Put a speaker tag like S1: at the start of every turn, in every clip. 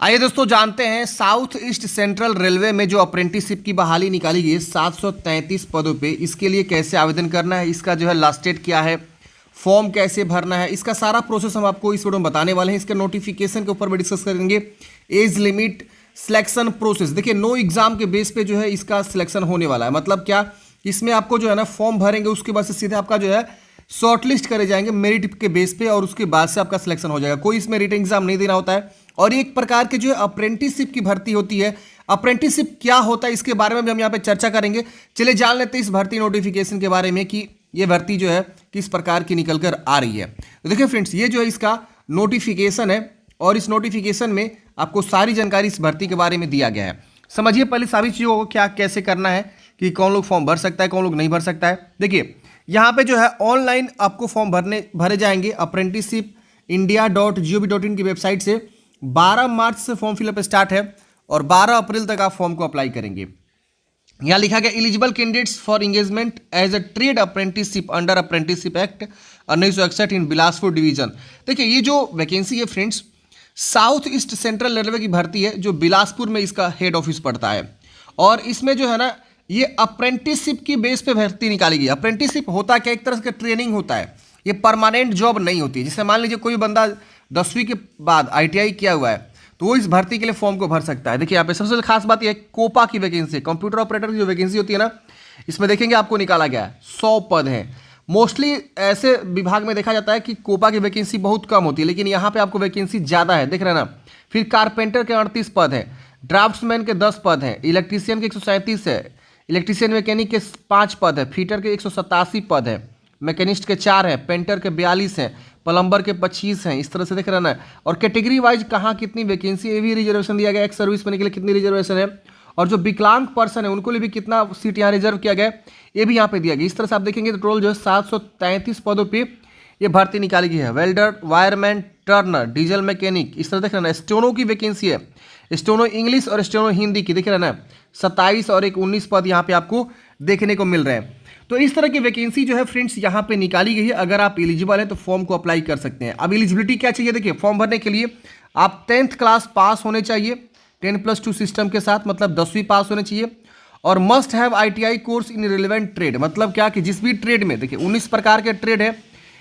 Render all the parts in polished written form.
S1: आइए दोस्तों जानते हैं साउथ ईस्ट सेंट्रल रेलवे में जो अप्रेंटिसशिप की बहाली निकाली गई है 733 पदों पे, इसके लिए कैसे आवेदन करना है, इसका जो है लास्ट डेट क्या है, फॉर्म कैसे भरना है, इसका सारा प्रोसेस हम आपको इस वीडियो में बताने वाले हैं। इसके नोटिफिकेशन के ऊपर भी डिस्कस करेंगे। एज लिमिट, सिलेक्शन प्रोसेस, देखिए नो एग्जाम के बेस पे जो है इसका सिलेक्शन होने वाला है। मतलब क्या, इसमें आपको जो है ना फॉर्म भरेंगे, उसके बाद से सीधे आपका जो है शॉर्टलिस्ट करे जाएंगे मेरिट के बेस पे, और उसके बाद से आपका सिलेक्शन हो जाएगा। कोई इसमें रिटन एग्जाम नहीं देना होता है। और एक प्रकार के जो है अप्रेंटिसशिप की भर्ती होती है। अप्रेंटिसशिप क्या होता है इसके बारे में भी हम यहाँ पे चर्चा करेंगे। चलिए जान लेते हैं इस भर्ती नोटिफिकेशन के बारे में कि ये भर्ती जो है किस प्रकार की निकल कर आ रही है। तो देखिए फ्रेंड्स, ये जो है इसका नोटिफिकेशन है और इस नोटिफिकेशन में आपको सारी जानकारी इस भर्ती के बारे में दिया गया है। समझिए पहले सारी चीज़ों को क्या कैसे करना है, कि कौन लोग फॉर्म भर सकता है, कौन लोग नहीं भर सकता है। देखिए यहाँ पे जो है ऑनलाइन आपको फॉर्म भरे जाएंगे अप्रेंटिसशिप india.gov.in की वेबसाइट से। 12 मार्च से फॉर्म फिलअप स्टार्ट है और 12 अप्रैल तक आप फॉर्म को अप्लाई करेंगे। यहाँ लिखा गया eligible candidates for engagement as a trade apprenticeship under apprenticeship act 1961 in Bilaspur division. देखिए ये जो वैकेंसी है friends, South East Central Railway की भर्ती है जो बिलासपुर में इसका हेड ऑफिस पड़ता है। और इसमें जो है ना ये अप्रेंटिसशिप की बेस पे भर्ती निकाली गई। अप्रेंटिसशिप होता क्या, एक तरह का ट्रेनिंग होता है, ये परमानेंट जॉब नहीं होती है। जैसे मान लीजिए कोई बंदा 10वीं के बाद ITI किया हुआ है तो वो इस भर्ती के लिए फॉर्म को भर सकता है। देखिए यहाँ पे सबसे खास बात यह है कोपा की वैकेंसी, कंप्यूटर ऑपरेटर की जो वैकेंसी होती है ना, इसमें देखेंगे आपको निकाला गया है 100 पद हैं। मोस्टली ऐसे विभाग में देखा जाता है कि कोपा की वैकेंसी बहुत कम होती है, लेकिन यहाँ पे आपको वैकेंसी ज़्यादा है, देख रहे हैं ना। फिर कारपेंटर के 38 पद हैं, ड्राफ्ट्समैन के 10 पद हैं, इलेक्ट्रीशियन के 137 है, इलेक्ट्रीशियन मैकेनिक के 5 पद है, फीटर के 187 पद है, मैकेनिस्ट के 4 हैं, पेंटर के 42 हैं, प्लम्बर के 25 हैं। इस तरह से देख रहे हैं। और कैटेगरी वाइज कहाँ कितनी वैकेंसी, ये भी रिजर्वेशन दिया गया। एक सर्विस मैन के लिए कितनी रिजर्वेशन है, और जो विकलांग पर्सन है उनको लिए भी कितना सीट यहाँ रिजर्व किया गया है, ये भी यहाँ पे दिया गया। इस तरह से आप देखेंगे तो टोटल जो है 733 पदों पे ये भर्ती निकाली गई है। Welder, wireman, Turner, diesel mechanic, इस तरह देख रहे हैं। स्टेनो की वैकेंसी है, स्टेनो इंग्लिश और स्टेनो हिंदी की, देख रहे हैं 27 और एक 19 पद यहाँ पे आपको देखने को मिल रहे हैं। तो इस तरह की वैकेंसी जो है फ्रेंड्स यहाँ पे निकाली गई है। अगर आप एलिजिबल हैं तो फॉर्म को अप्लाई कर सकते हैं। अब एलिजिबिलिटी क्या चाहिए, देखिए फॉर्म भरने के लिए आप 10th क्लास पास होने चाहिए 10+2 सिस्टम के साथ, मतलब 10वीं पास होने चाहिए। और must have ITI course in relevant trade, मतलब क्या कि जिस भी ट्रेड में, देखिए 19 प्रकार के ट्रेड है,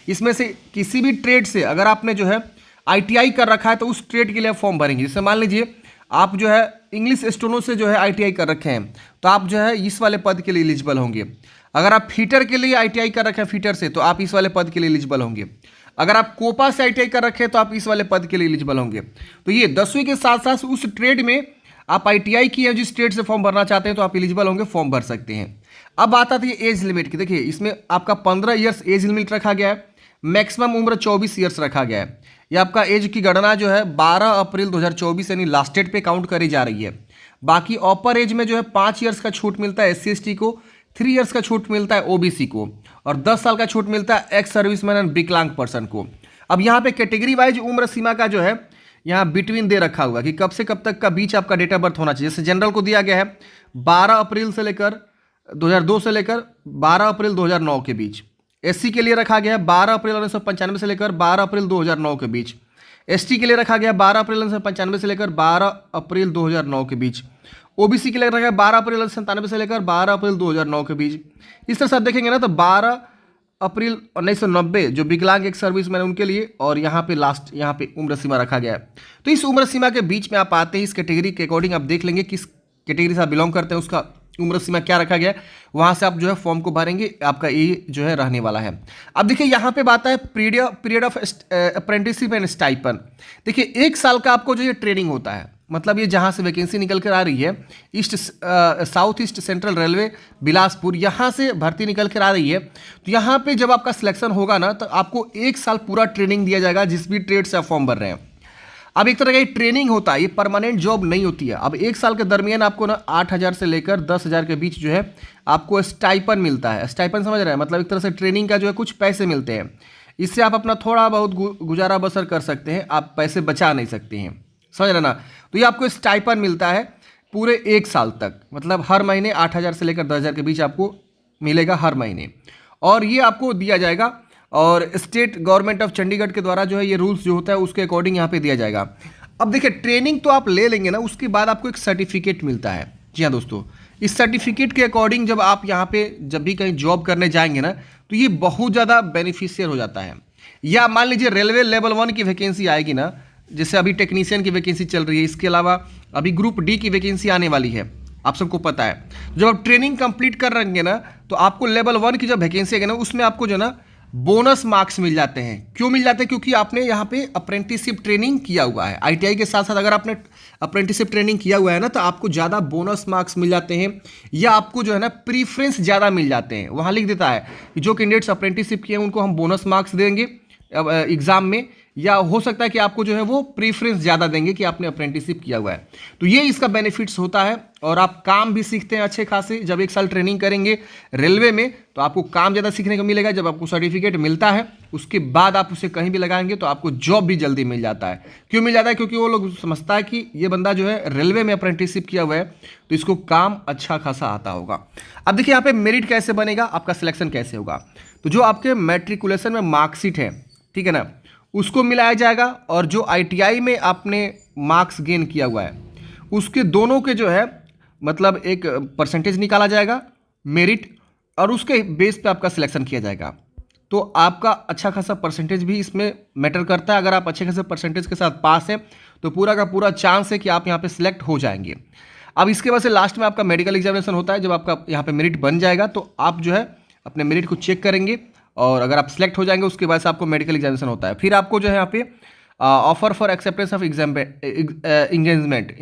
S1: इसमें से किसी भी ट्रेड से अगर आपने जो है ITI कर रखा है तो उस ट्रेड के लिए आप फॉर्म भरेंगे। जैसे मान लीजिए आप जो है इंग्लिश स्टोनो से जो है ITI कर रखे हैं तो आप जो है इस वाले पद के लिए एलिजिबल होंगे। अगर आप फीटर के लिए ITI कर रखे हैं फीटर से, तो आप इस वाले पद के लिए एलिजिबल होंगे। अगर आप कोपा से ITI कर रखे हैं तो आप इस वाले पद के लिए एलिजिबल होंगे। तो ये 10वीं के साथ साथ उस ट्रेड में आप ITI किए हैं, जिस ट्रेड से फॉर्म भरना चाहते हैं तो आप एलिजिबल होंगे, फॉर्म भर सकते हैं। अब बात आती है एज लिमिट की। देखिए इसमें आपका 15 ईयर्स एज लिमिट रखा गया है, मैक्सिमम उम्र 24 ईयर्स रखा गया है। ये आपका एज की गणना जो है 12 अप्रैल 2024 यानी लास्ट डेट पे काउंट करी जा रही है। बाकी अपर एज में जो है 5 ईयर्स का छूट मिलता है SC/ST को, 3 ईयर्स का छूट मिलता है OBC को, और 10 साल का छूट मिलता है एक्स सर्विसमैन एंड विकलांग पर्सन को। अब यहाँ पे कैटेगरी वाइज उम्र सीमा का जो है यहाँ बिटवीन दे रखा हुआ कि कब से कब तक का बीच आपका डेट ऑफ बर्थ होना चाहिए। जैसे जनरल को दिया गया है 12 अप्रैल से लेकर 2002 से लेकर 12 अप्रैल 2009 के बीच। SC के लिए रखा गया है 12 अप्रैल 1995 से लेकर 12 अप्रैल 2009 के बीच। ST के लिए रखा गया 12 अप्रैल 1995 से लेकर 12 अप्रैल 2009 के बीच। OBC के लिए रखा गया 12 अप्रैल 1997 से लेकर 12 अप्रैल 2009 के बीच। इस तरह से आप देखेंगे ना तो 12 अप्रैल 1990 जो विकलांग एक सर्विसमैन उनके लिए, और यहाँ पे लास्ट यहाँ पे उम्र सीमा रखा गया है। तो इस उम्र सीमा के बीच में आप आते हैं, इस कैटेगरी के अकॉर्डिंग आप देख लेंगे किस कैटेगरी से आप बिलोंग करते हैं, उसका उम्र सीमा क्या रखा गया है, वहाँ से आप जो है फॉर्म को भरेंगे, आपका ये जो है रहने वाला है। अब देखिए यहाँ पे बात है period of apprenticeship and stipend. देखिए 1 साल का आपको जो ये ट्रेनिंग होता है, मतलब ये जहाँ से वैकेंसी निकल कर आ रही है south East Central railway Bilaspur, यहाँ से भर्ती निकल कर आ रही है। तो यहाँ पे जब आपका सिलेक्शन होगा ना तो आपको 1 साल पूरा ट्रेनिंग दिया जाएगा, जिस भी ट्रेड से आप फॉर्म भर रहे हैं। अब एक तरह का ये ट्रेनिंग होता है, ये परमानेंट जॉब नहीं होती है। अब 1 साल के दरमियान आपको ना 8,000 से लेकर 10,000 के बीच जो है आपको स्टाइपन मिलता है। स्टाइपन समझ रहे हैं, मतलब एक तरह से ट्रेनिंग का जो है कुछ पैसे मिलते हैं, इससे आप अपना थोड़ा बहुत गुजारा बसर कर सकते हैं, आप पैसे बचा नहीं सकते हैं, समझ रहे ना। तो ये आपको स्टाइपन मिलता है पूरे 1 साल तक, मतलब हर महीने 8,000 से लेकर 10,000 के बीच आपको मिलेगा हर महीने, और ये आपको दिया जाएगा और स्टेट गवर्नमेंट ऑफ चंडीगढ़ के द्वारा जो है ये रूल्स जो होता है उसके अकॉर्डिंग यहाँ पे दिया जाएगा। अब देखिए ट्रेनिंग तो आप ले लेंगे ना, उसके बाद आपको एक सर्टिफिकेट मिलता है। जी हाँ दोस्तों, इस सर्टिफिकेट के अकॉर्डिंग जब आप यहाँ पे जब भी कहीं जॉब करने जाएंगे ना, तो ये बहुत ज़्यादा बेनिफिशियल हो जाता है। या मान लीजिए रेलवे लेवल 1 की वैकेंसी आएगी ना, जैसे अभी टेक्नीशियन की वैकेंसी चल रही है, इसके अलावा अभी ग्रुप डी की वैकेंसी आने वाली है, आप सबको पता है। जब आप ट्रेनिंग कंप्लीट कर रहेंगे ना, तो आपको लेवल 1 की जब वैकेंसी आएगी ना, उसमें आपको जो है ना बोनस मार्क्स मिल जाते हैं। क्यों मिल जाते हैं? क्योंकि आपने यहाँ पे अप्रेंटिसशिप ट्रेनिंग किया हुआ है। आईटीआई के साथ साथ अगर आपने अप्रेंटिसशिप ट्रेनिंग किया हुआ है ना, तो आपको ज़्यादा बोनस मार्क्स मिल जाते हैं, या आपको जो है ना प्रीफ्रेंस ज़्यादा मिल जाते हैं। वहाँ लिख देता है कि जो कैंडिडेट्स अप्रेंटिसशिप किए हैं उनको हम बोनस मार्क्स देंगे एग्जाम में, या हो सकता है कि आपको जो है वो प्रीफ्रेंस ज़्यादा देंगे कि आपने अप्रेंटिसशिप किया हुआ है। तो ये इसका बेनिफिट्स होता है, और आप काम भी सीखते हैं अच्छे खासे। जब 1 साल ट्रेनिंग करेंगे रेलवे में, तो आपको काम ज़्यादा सीखने को मिलेगा। जब आपको सर्टिफिकेट मिलता है, उसके बाद आप उसे कहीं भी लगाएंगे तो आपको जॉब भी जल्दी मिल जाता है। क्यों मिल जाता है? क्योंकि वो लोग समझता है कि ये बंदा जो है रेलवे में अप्रेंटिसशिप किया हुआ है, तो इसको काम अच्छा खासा आता होगा। अब देखिए यहाँ पे मेरिट कैसे बनेगा, आपका सिलेक्शन कैसे होगा। तो जो आपके मैट्रिकुलेशन में मार्कशीट है, ठीक है ना, उसको मिलाया जाएगा, और जो आईटीआई में आपने मार्क्स गेन किया हुआ है, उसके दोनों के जो है मतलब एक परसेंटेज निकाला जाएगा मेरिट, और उसके बेस पे आपका सिलेक्शन किया जाएगा। तो आपका अच्छा खासा परसेंटेज भी इसमें मैटर करता है। अगर आप अच्छे खासे परसेंटेज के साथ पास हैं, तो पूरा का पूरा चांस है कि आप यहाँ पे सिलेक्ट हो जाएंगे। अब इसके बाद से लास्ट में आपका मेडिकल एग्जामिनेशन होता है। जब आपका यहाँ पे मेरिट बन जाएगा, तो आप जो है अपने मेरिट को चेक करेंगे, और अगर आप सिलेक्ट हो जाएंगे, उसके बाद से आपको मेडिकल एग्जामिनेशन होता है। फिर आपको जो है यहाँ पे offer for acceptance of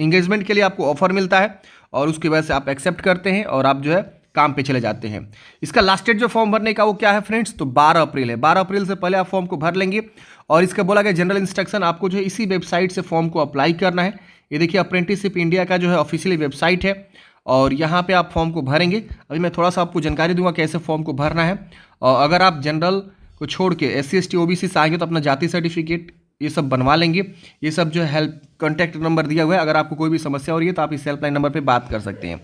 S1: engagement के लिए आपको ऑफर मिलता है, और उसके बाद से आप एक्सेप्ट करते हैं और आप जो है काम पे चले जाते हैं। इसका लास्ट डेट जो फॉर्म भरने का वो क्या है फ्रेंड्स, तो 12 अप्रैल है। 12 अप्रैल से पहले आप फॉर्म को भर लेंगे, और इसका बोला गया जनरल इंस्ट्रक्शन आपको जो है इसी वेबसाइट से फॉर्म को अप्लाई करना है। ये देखिए अप्रेंटिसशिप इंडिया का जो है ऑफिशियली वेबसाइट है, और यहाँ पे आप फॉर्म को भरेंगे। अभी मैं थोड़ा सा आपको जानकारी दूंगा कैसे फॉर्म को भरना है। और अगर आप जनरल को छोड़ के SC ST OBC से आएंगे, तो अपना जाति सर्टिफिकेट ये सब बनवा लेंगे। ये सब जो है हेल्प कॉन्टैक्ट नंबर दिया हुआ है, अगर आपको कोई भी समस्या हो रही है तो आप इस हेल्पलाइन नंबर पे बात कर सकते हैं।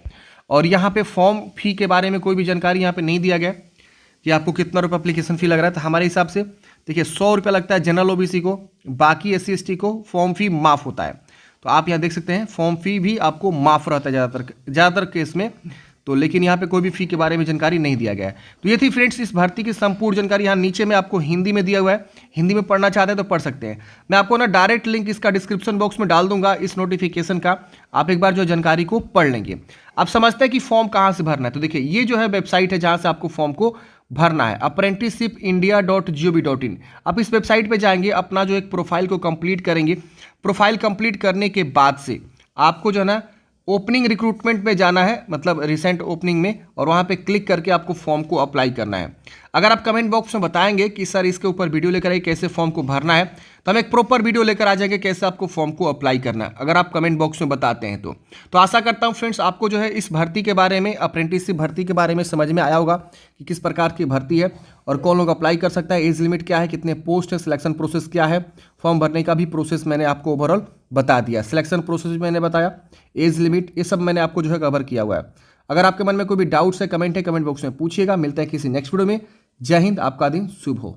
S1: और यहाँ पे फॉर्म फी के बारे में कोई भी जानकारी यहाँ पे नहीं दिया गया कि आपको कितना रुपये एप्लीकेशन फ़ी लग रहा है। तो हमारे हिसाब से देखिए 100 रुपये लगता है जनरल OBC को, बाकी SC ST को फॉर्म फी माफ़ होता है। तो आप यहाँ देख सकते हैं फॉर्म फी भी आपको माफ़ रहता है ज़्यादातर केस में। तो लेकिन यहाँ पे कोई भी फ़ी के बारे में जानकारी नहीं दिया गया है। तो ये थी फ्रेंड्स इस भर्ती की संपूर्ण जानकारी। यहाँ नीचे में आपको हिंदी में दिया हुआ है, हिंदी में पढ़ना चाहते हैं तो पढ़ सकते हैं। मैं आपको ना डायरेक्ट लिंक इसका डिस्क्रिप्शन बॉक्स में डाल दूंगा इस नोटिफिकेशन का, आप एक बार जो जानकारी को पढ़ लेंगे। आप समझते हैं कि फॉर्म कहाँ से भरना है। तो देखिए ये जो है वेबसाइट है जहाँ से आपको फॉर्म को भरना है, apprenticeshipindia.gov.in। आप इस वेबसाइट पे जाएंगे, अपना जो एक प्रोफाइल को कंप्लीट करेंगे। प्रोफाइल कंप्लीट करने के बाद से आपको जो है ना ओपनिंग रिक्रूटमेंट में जाना है, मतलब रिसेंट ओपनिंग में, और वहाँ पे क्लिक करके आपको फॉर्म को अप्लाई करना है। अगर आप कमेंट बॉक्स में बताएंगे कि सर इसके ऊपर वीडियो लेकर आइए कैसे फॉर्म को भरना है, तो हम एक प्रॉपर वीडियो लेकर आ जाएंगे कैसे आपको फॉर्म को अप्लाई करना है, अगर आप कमेंट बॉक्स में बताते हैं तो आशा करता हूँ फ्रेंड्स आपको जो है इस भर्ती के बारे में, अप्रेंटिसशिप भर्ती के बारे में समझ में आया होगा कि किस प्रकार की भर्ती है और कौन लोग अप्लाई कर सकता है, एज लिमिट क्या है, कितने पोस्ट है, सिलेक्शन प्रोसेस क्या है, फॉर्म भरने का भी प्रोसेस मैंने आपको ओवरऑल बता दिया। सिलेक्शन प्रोसेस मैंने बताया, एज लिमिट, ये सब मैंने आपको जो है कवर किया हुआ है। अगर आपके मन में कोई भी डाउट्स है, कमेंट बॉक्स में पूछिएगा। मिलता है किसी नेक्स्ट वीडियो में। जय हिंद, आपका दिन शुभ हो।